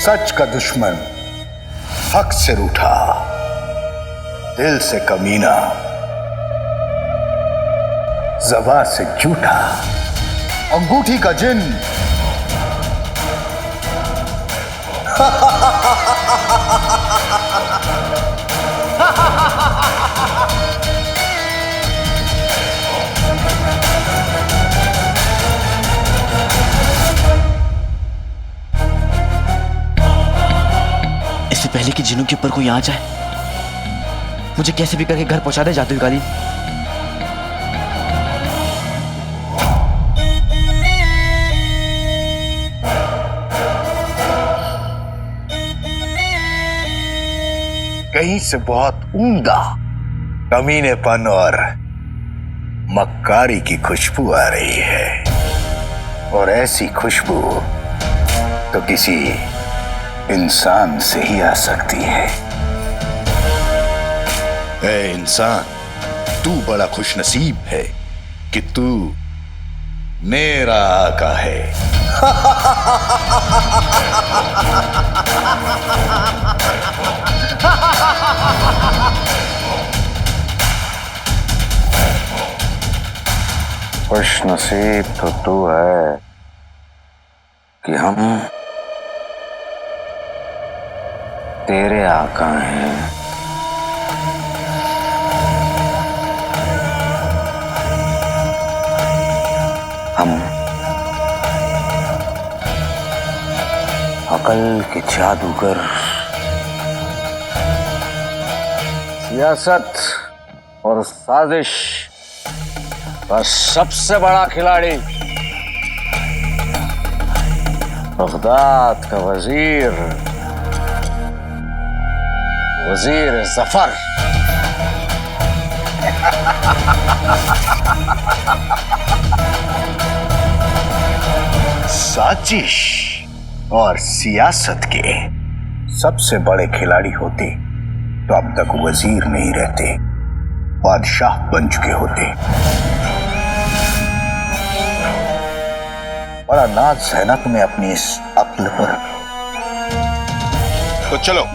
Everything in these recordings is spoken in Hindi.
सच का दुश्मन, हक से रूठा, दिल से कमीना, ज़बान से झूठा, अंगूठी का जिन। इससे पहले कि जिनों के ऊपर कोई आ जाए, मुझे कैसे भी करके घर पहुंचा दे जादुई कालीन। कहीं से बहुत उम्दा कमीनेपन और मक्कारी की खुशबू आ रही है, और ऐसी खुशबू तो किसी इंसान से ही आ सकती है। ऐ इंसान, तू बड़ा खुशनसीब है कि तू मेरा आका है। खुशनसीब तो तू है कि हम तेरे आका हैं। हम अकल के जादूगर, सियासत और साजिश का सबसे बड़ा खिलाड़ी, बगदाद का वजीर, वजीर जफर। साजिश और सियासत के सबसे बड़े खिलाड़ी होते तो अब तक वजीर नहीं रहते, बादशाह बन चुके होते। बड़ा नाज है ना तुम्हें अपनी इस अक्ल पर। तो चलो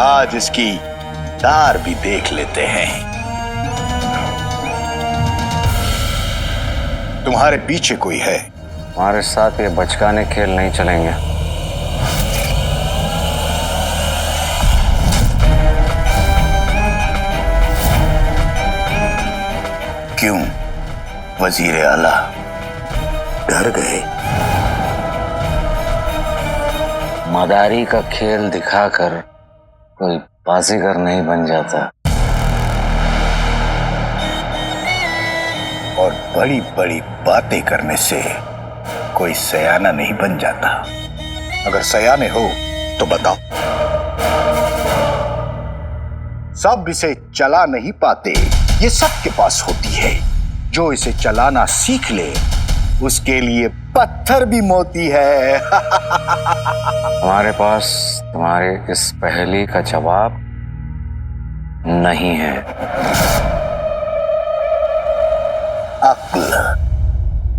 आज इसकी धार भी देख लेते हैं। तुम्हारे पीछे कोई है? हमारे साथ ये बचकाने खेल नहीं चलेंगे। क्यों वजीर आला डर गए? मदारी का खेल दिखाकर कोई बाजीगर नहीं बन जाता, और बड़ी बड़ी बातें करने से कोई सयाना नहीं बन जाता। अगर सयाने हो तो बताओ। सब इसे चला नहीं पाते, ये सबके पास होती है। जो इसे चलाना सीख ले उसके लिए पत्थर भी मोती है। हमारे पास तुम्हारे इस पहेली का जवाब नहीं है। अक्ल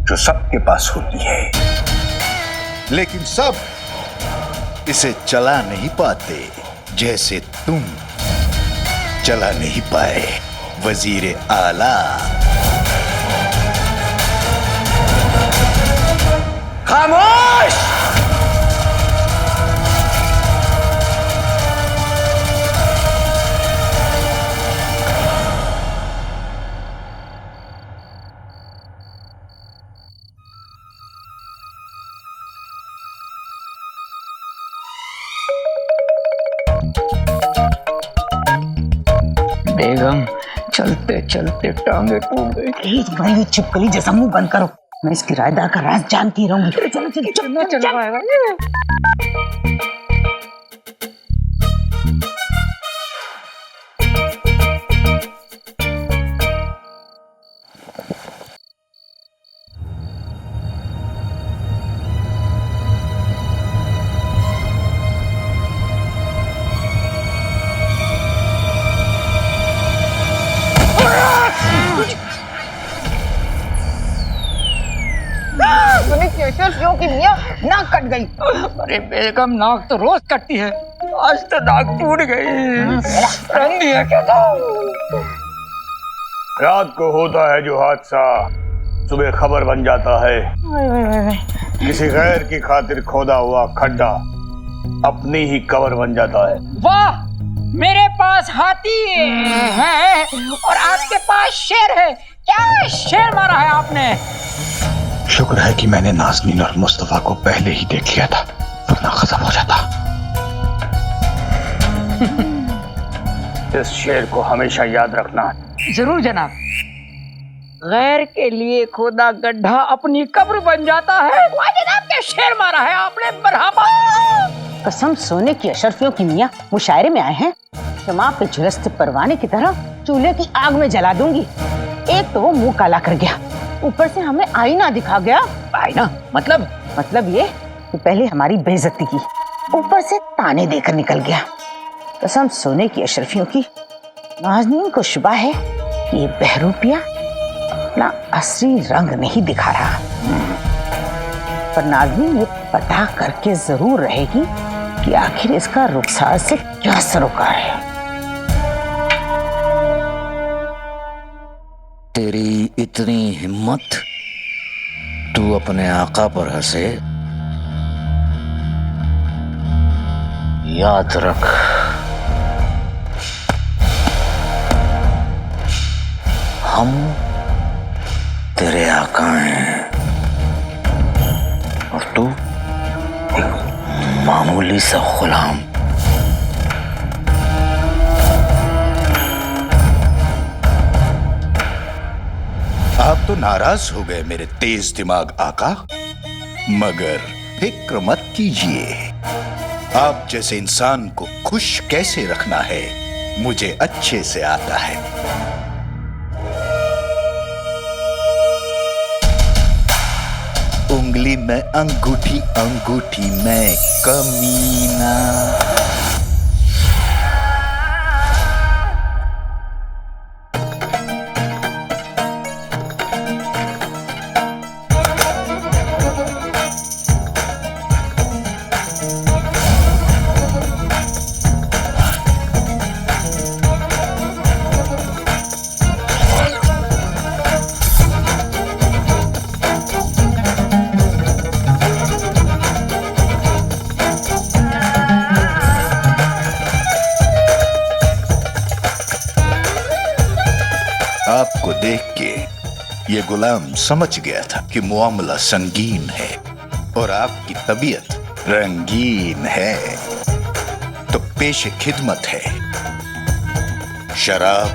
जो सबके पास होती है, लेकिन सब इसे चला नहीं पाते, जैसे तुम चला नहीं पाए वजीर आला। खामोश! बेगम, चलते चलते टांगे टूट गई। भाई छिपकली जैसा मुंह बंद करो, मैं इस किराएदार का राज जानती रहूंगी। चलो चलो चलो चलो। अशरफियों की मियां नाक कट गई। अरे बेगम नाक तो रोज कटती है, आज तो नाक टूट गई। रंग दिया क्या था? रात को होता है जो हादसा सुबह खबर बन जाता है। किसी गैर की खातिर खोदा हुआ खड्डा अपनी ही कबर बन जाता है। वाह, मेरे पास हाथी है और आपके पास शेर है। क्या शेर मारा है आपने? शुक्र है कि मैंने नाज़नीन और मुस्तफा को पहले ही देख लिया था, वरना खत्म हो जाता। इस शेर को हमेशा याद रखना। जरूर जनाब। गैर के लिए खोदा गड्ढा अपनी कब्र बन जाता है। वाह जनाब, क्या शेर मारा है आपने, मरहबा। कसम सोने की अशरफियों की मियां मुशायरे में आए हैं। शमा पे झुलसते परवाने की तरह चूल्हे की आग में जला दूंगी। एक तो वो मुंह काला कर गया, ऊपर से हमें आईना दिखा गया। आईना मतलब ये कि पहले हमारी बेइज्जती की, ऊपर से ताने देकर निकल गया। कसम सोने की अशरफियों की, नाज़नीन को शुबा है कि ये बहरूपिया अपना असली रंग नहीं दिखा रहा। पर नाज़नीन ये पता करके जरूर रहेगी कि आखिर इसका रुखसार से क्या सरोकार है। तेरी इतनी हिम्मत, तू अपने आका पर हंसे? याद रख, हम तेरे आका हैं और तू एक मामूली सा गुलाम। आप तो नाराज हो गए मेरे तेज दिमाग आका, मगर फिक्र मत कीजिए। आप जैसे इंसान को खुश कैसे रखना है मुझे अच्छे से आता है। उंगली में अंगूठी, अंगूठी में कमीना। आपको देख के ये गुलाम समझ गया था कि मामला संगीन है और आपकी तबीयत रंगीन है, तो पेशे खिदमत है शराब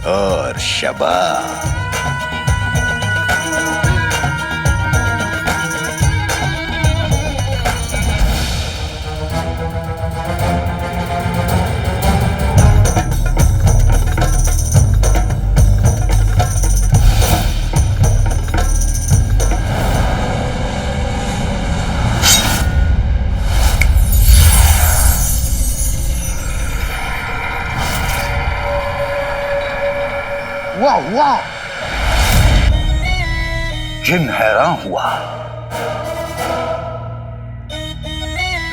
और शबाब। वाह वाह, जिन हैरान हुआ।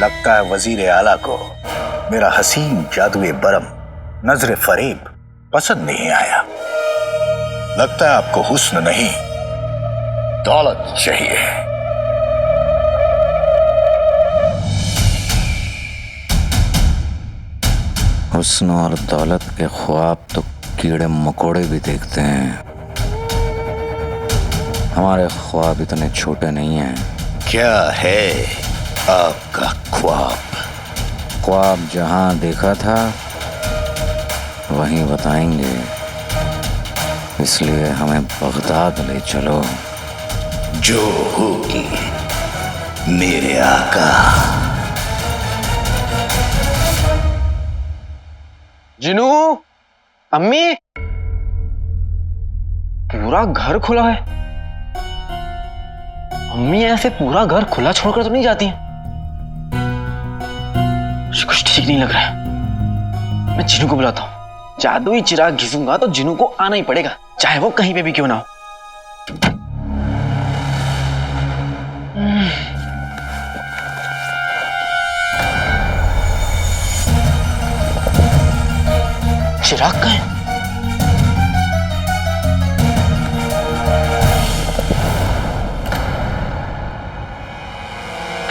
लगता है वजीर आला को मेरा हसीन जादुए बरम नजरे फरेब पसंद नहीं आया। लगता है आपको हुस्न नहीं दौलत चाहिए। हुस्न और दौलत के ख्वाब तो कीड़े मकोड़े भी देखते हैं, हमारे ख्वाब इतने छोटे नहीं हैं। क्या है आपका ख्वाब? ख्वाब जहां देखा था वहीं बताएंगे, इसलिए हमें बगदाद ले चलो। जो होगी मेरे आका। जिनू, अम्मी, पूरा घर खुला है। अम्मी ऐसे पूरा घर खुला छोड़कर तो नहीं जाती हैं। मुझे कुछ ठीक नहीं लग रहा है। मैं जिनू को बुलाता हूँ। जादुई चिराग घिसूंगा तो जिनू को आना ही पड़ेगा, चाहे वो कहीं पे भी क्यों ना हो। चिराग कहाँ है?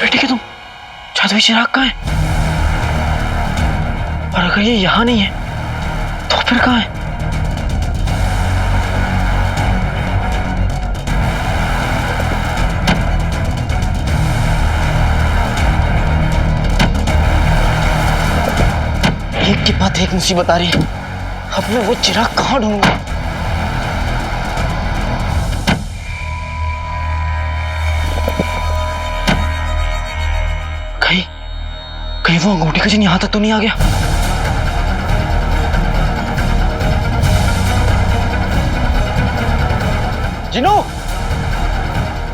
बेटे कि तुम जादुई चिराग कहाँ है? और अगर ये यहाँ नहीं है तो फिर कहाँ है? एक के बाद एक मुसीबत आ रही है। अब मैं वो चिराग कहाँ ढूंढूंगा? कहीं वो अंगूठी का जिन यहां तक तो नहीं आ गया? जिनू,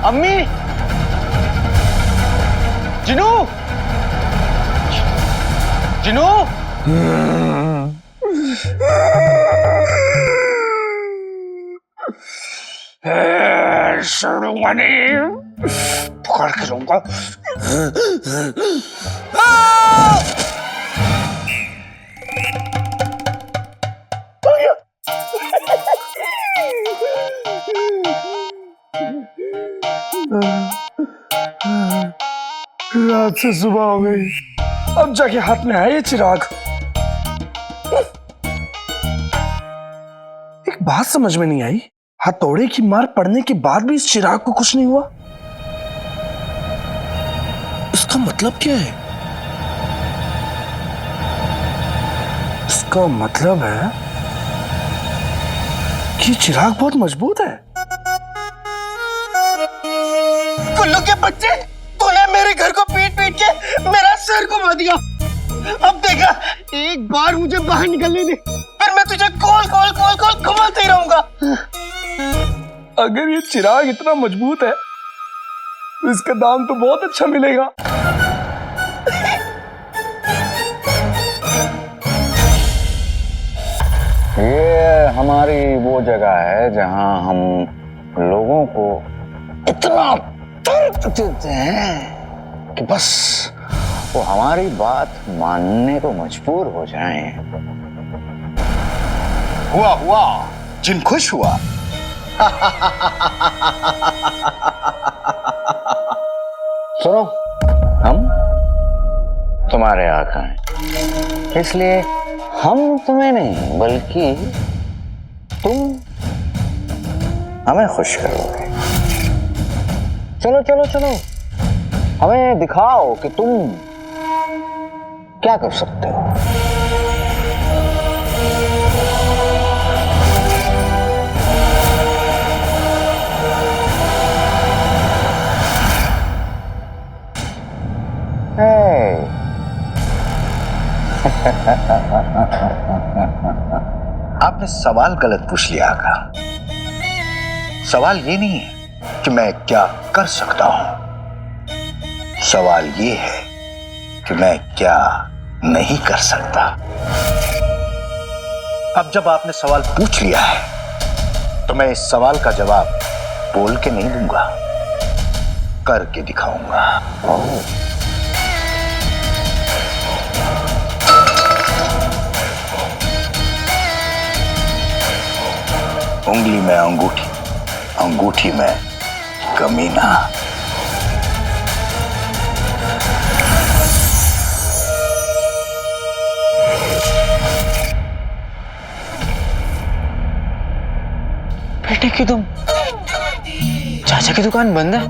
अम्मी, जिनू, जिनू। छोड़ूंगा नहीं, पकड़ के रहूंगा। रात से सुबह हो गई, अब जाके हाथ में आया ये चिराग। एक बात समझ में नहीं आई, हथौड़े की मार पड़ने के बाद भी इस चिराग को कुछ नहीं हुआ। इसका मतलब क्या है? इसका मतलब है कि चिराग बहुत मजबूत है। कुल्लू के बच्चे, तूने मेरे घर को पीट पीट के मेरा सर घुमा दिया। अब देखा, एक बार मुझे बाहर निकलने दे, फिर मैं तुझे कोल कोल कोल कोल घुमाते ही रहूंगा। अगर ये चिराग इतना मजबूत है तो इसका दाम तो बहुत अच्छा मिलेगा। ये हमारी वो जगह है जहां हम लोगों को इतना दर्द देते हैं कि बस वो हमारी बात मानने को मजबूर हो जाएं। हुआ जिन खुश हुआ। सुनो, हम तुम्हारे आका हैं, इसलिए हम तुम्हें नहीं बल्कि तुम हमें खुश करोगे। चलो चलो चलो, हमें दिखाओ कि तुम क्या कर सकते हो। आपने सवाल गलत पूछ लिया आका। सवाल ये नहीं है कि मैं क्या कर सकता हूं, सवाल ये है कि मैं क्या नहीं कर सकता। अब जब आपने सवाल पूछ लिया है तो मैं इस सवाल का जवाब बोल के नहीं दूंगा, करके दिखाऊंगा। उंगली में अंगूठी, अंगूठी में कमीना। बेटे कि तुम, चाचा की दुकान बंद है?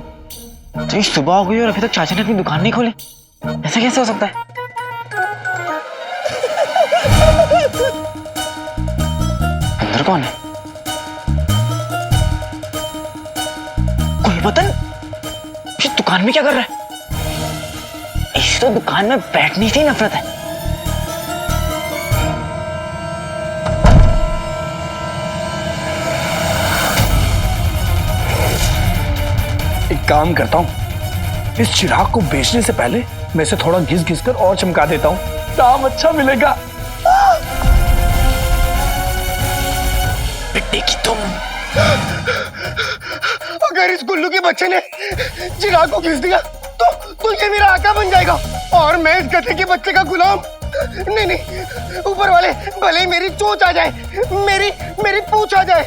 तो ये सुबह हो गई और अभी तक चाचा ने अपनी दुकान नहीं खोली, ऐसा कैसे हो सकता है? अंदर कौन है? कोई बतन, इस दुकान में क्या कर रहा है? इस तो दुकान में बैठने से ही नफरत है। एक काम करता हूं, इस चिराग को बेचने से पहले मैं इसे थोड़ा घिस घिस कर और चमका देता हूं, दाम अच्छा मिलेगा। बेटे की तुम, अगर इस गुल्लू के बच्चे ने चिराग को घिस दिया तो ये मेरा आका बन जाएगा और मैं इस गधे के बच्चे का गुलाम। नहीं नहीं, ऊपर वाले भले ही मेरी चोंच आ जाए, मेरी मेरी पूंछ आ जाए,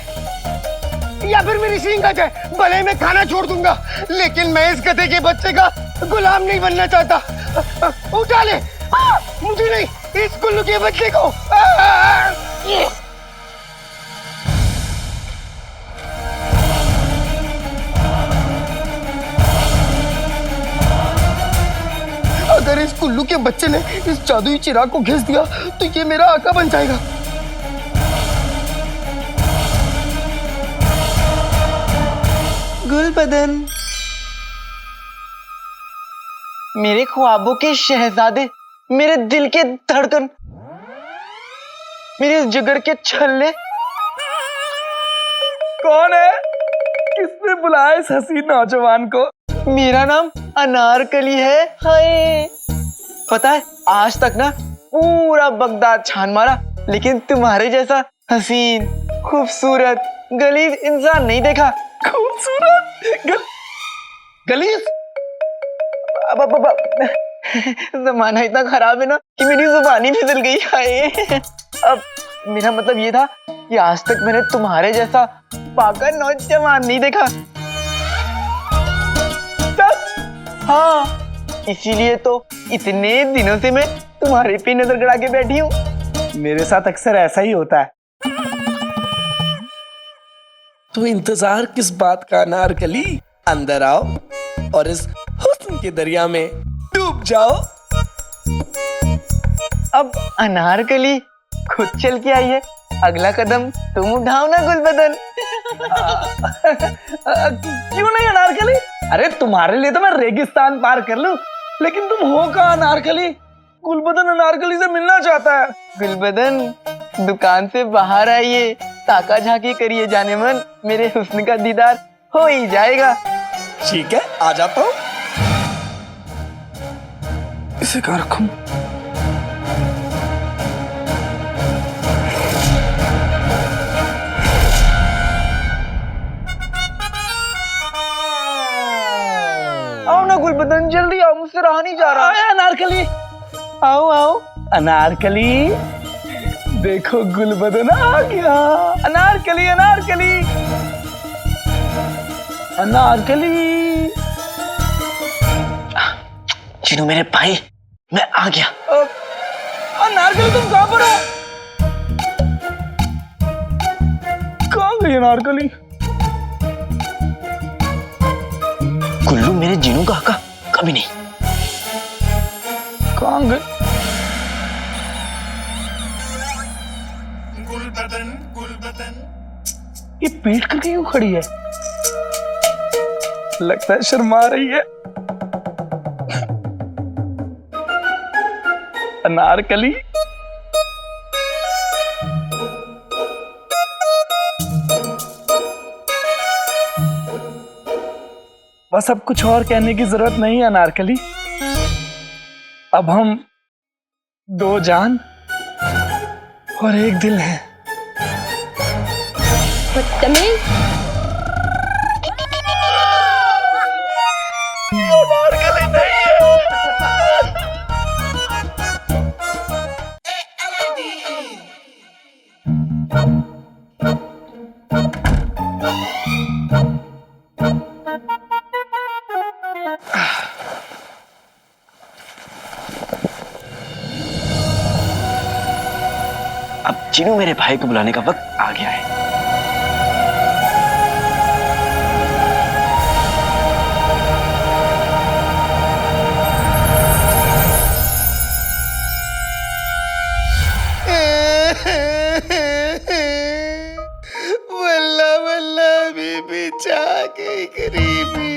या फिर मेरी सींग आ जाए, भले ही मैं खाना छोड़ दूंगा, लेकिन मैं इस गधे के बच्चे का गुलाम नहीं बनना चाहता। उठा ले। मुझे नहीं, इस गुल्लू के बच्चे को। अगर इस कुल्लू के बच्चे ने इस जादुई चिराग को घिस दिया तो ये मेरा आका बन जाएगा। गुलबदन, मेरे ख्वाबों के शहजादे, मेरे दिल के धड़कन, मेरे जिगर के छल्ले। कौन है? किसने बुलाया इस हसीन नौजवान को? मेरा नाम अनारकली है। हाय, पता है आज तक ना पूरा बगदाद छान मारा, लेकिन तुम्हारे जैसा हसीन, खूबसूरत, गलीज इंसान नहीं देखा। खूबसूरत गलीज? जमाना इतना खराब है ना कि मेरी जुबान ही फिसल गई। हाय, अब मेरा मतलब ये था कि आज तक मैंने तुम्हारे जैसा पाका नौजवान नहीं देखा। हाँ, इसीलिए तो इतने दिनों से मैं तुम्हारे पे नजर गड़ा के बैठी हूँ। मेरे साथ अक्सर ऐसा ही होता है। तो इंतजार किस बात का अनारकली? अंदर आओ और इस हुस्न के दरिया में डूब जाओ। अब अनारकली खुद चल के आई है, अगला कदम तुम उठाओ ना गुलबदन। क्यों नहीं अनारकली? अरे तुम्हारे लिए तो मैं रेगिस्तान पार कर लूं, लेकिन तुम हो कहाँ अनारकली? गुलबदन अनारकली से मिलना चाहता है। गुलबदन, दुकान से बाहर आइए, ताका झाकी करिए, जाने मन मेरे हुस्न का दीदार हो ही जाएगा। ठीक है, आ जाता हूँ। इसे कहाँ रखूं? आओ ना गुलबदन, जल्दी आओ, मुझसे रहा नहीं जा रहा। आया अनारकली, आओ आओ। अनारकली, देखो गुलबदन आ गया। अनारकली, अनारकली, अनारकली। चिनू मेरे भाई, मैं आ गया। अनारकली तुम कहाँ पर हो? कहाँ गई अनारकली? गुल्लू मेरे जीनू का आका कभी नहीं। कहाँ गई? ये पेट करके क्यों खड़ी है? लगता है शर्मा रही है। अनारकली, बस अब कुछ और कहने की जरूरत नहीं है अनारकली। अब हम दो जान और एक दिल हैं। अब चिनू मेरे भाई को बुलाने का वक्त आ गया है। वल्ला वल्ला बीबी चाह गई गरीबी।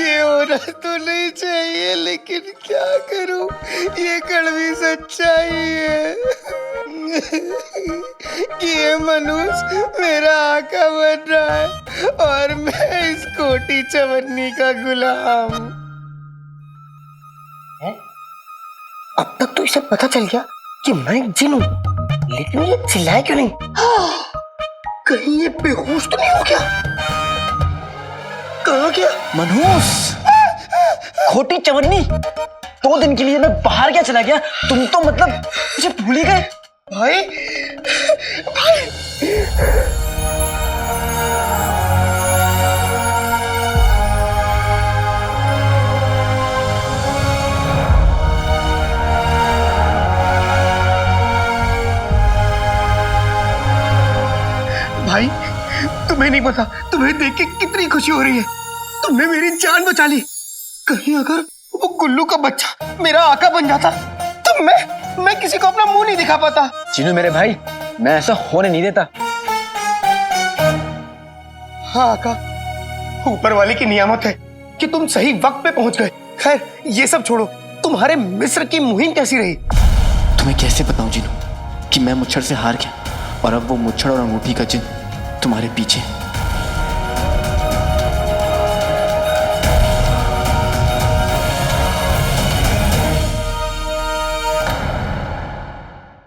ये होना तो नहीं चाहिए, लेकिन क्या करूं, ये कड़वी सच्चाई है कि ये मनुष्य मेरा आका बन रहा है और मैं इस कोटी चवन्नी का गुलाम। अब तक तो इसे पता चल गया कि मैं एक जिन हूं, लेकिन ये चिल्लाए क्यों नहीं? कहीं ये बेहोश तो नहीं हो गया? कहाँ गया? मनहूस, खोटी चवन्नी, 2 दिन के लिए मैं बाहर क्या चला गया, तुम तो मतलब मुझे भूल ही गए। भाई भाई भाई तुम्हें नहीं पता, तुम्हें देख के कितनी खुशी हो रही है। तुमने मेरी जान बचा ली। कहीं अगर वो गुल्लू का बच्चा मेरा आका बन जाता तो मैं किसी को अपना मुंह नहीं दिखा पाता। चिनू मेरे भाई, मैं ऐसा होने नहीं देता। हाँ आका, ऊपर वाले की नियामत है कि तुम सही वक्त पे पहुंच गए। खैर ये सब छोड़ो, तुम्हारे मिस्र की मुहिम कैसी रही? तुम्हें कैसे बताऊं जिनू कि मैं मुच्छर से हार गया और अब वो मुच्छर और अंगूठी का चिन्ह तुम्हारे पीछे